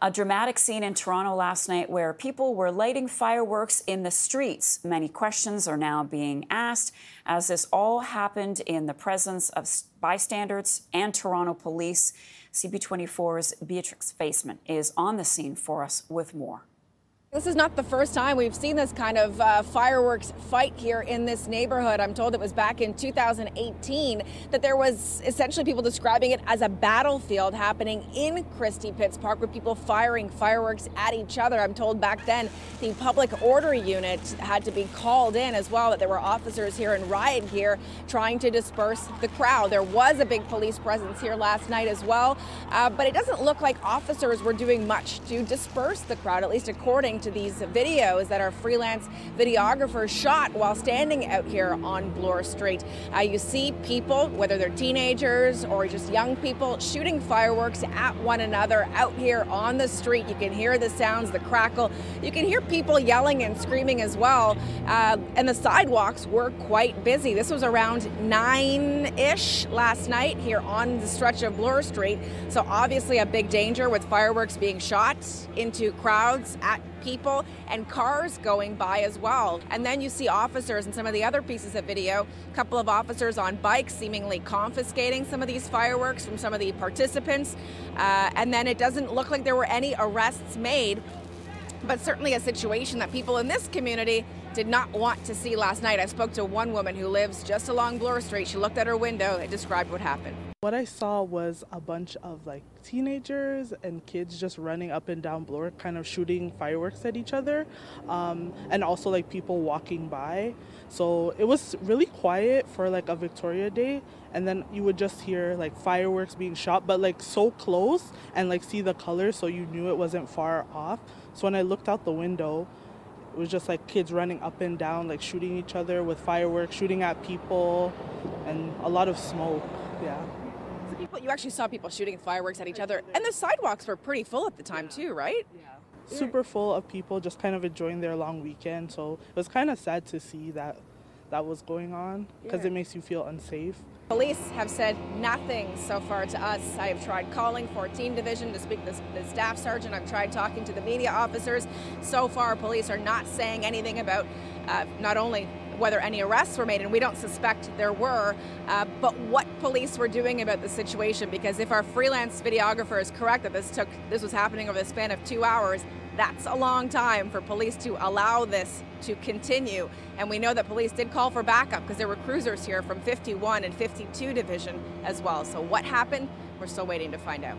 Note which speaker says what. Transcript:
Speaker 1: A dramatic scene in Toronto last night where people were lighting fireworks in the streets. Many questions are now being asked as this all happened in the presence of bystanders and Toronto police. CP24's Beatrice Vaisman is on the scene for us with more.
Speaker 2: This is not the first time we've seen this kind of fireworks fight here in this neighborhood. I'm told it was back in 2018 that there was essentially people describing it as a battlefield happening in Christie Pitts Park with people firing fireworks at each other. I'm told back then the public order unit had to be called in as well, that there were officers here in riot gear trying to disperse the crowd. There was a big police presence here last night as well, but it doesn't look like officers were doing much to disperse the crowd, at least according to these videos that our freelance videographers shot while standing out here on Bloor Street. You see people, whether they're teenagers or just young people, shooting fireworks at one another out here on the street. You can hear the sounds, the crackle. You can hear people yelling and screaming as well. And the sidewalks were quite busy. This was around 9-ish last night here on the stretch of Bloor Street. So obviously a big danger with fireworks being shot into crowds, at people, and cars going by as well. And then you see officers in some of the other pieces of video, a couple of officers on bikes seemingly confiscating some of these fireworks from some of the participants. And then it doesn't look like there were any arrests made, but certainly a situation that people in this community did not want to see last night. I spoke to one woman who lives just along Bloor Street. She looked at her window and described what happened.
Speaker 3: What I saw was a bunch of teenagers and kids just running up and down Bloor, kind of shooting fireworks at each other, and also people walking by. So it was really quiet for a Victoria Day, and then you would just hear fireworks being shot, but so close, and see the colors, so you knew it wasn't far off. So when I looked out the window, it was just kids running up and down, shooting each other with fireworks, shooting at people, and a lot of smoke. Yeah.
Speaker 2: So you actually saw people shooting fireworks at each other, and the sidewalks were pretty full at the time too, right?
Speaker 3: Yeah. Super full of people just kind of enjoying their long weekend. So it was kind of sad to see that was going on, because it makes you feel unsafe.
Speaker 2: Police have said nothing so far to us. I have tried calling 14 Division to speak to the staff sergeant. I've tried talking to the media officers. So far, police are not saying anything about not only whether any arrests were made, and we don't suspect there were, but what police were doing about the situation. Because if our freelance videographer is correct that this was happening over the span of 2 hours, that's a long time for police to allow this to continue. And we know that police did call for backup because there were cruisers here from 51 and 52 Division as well. So what happened? We're still waiting to find out.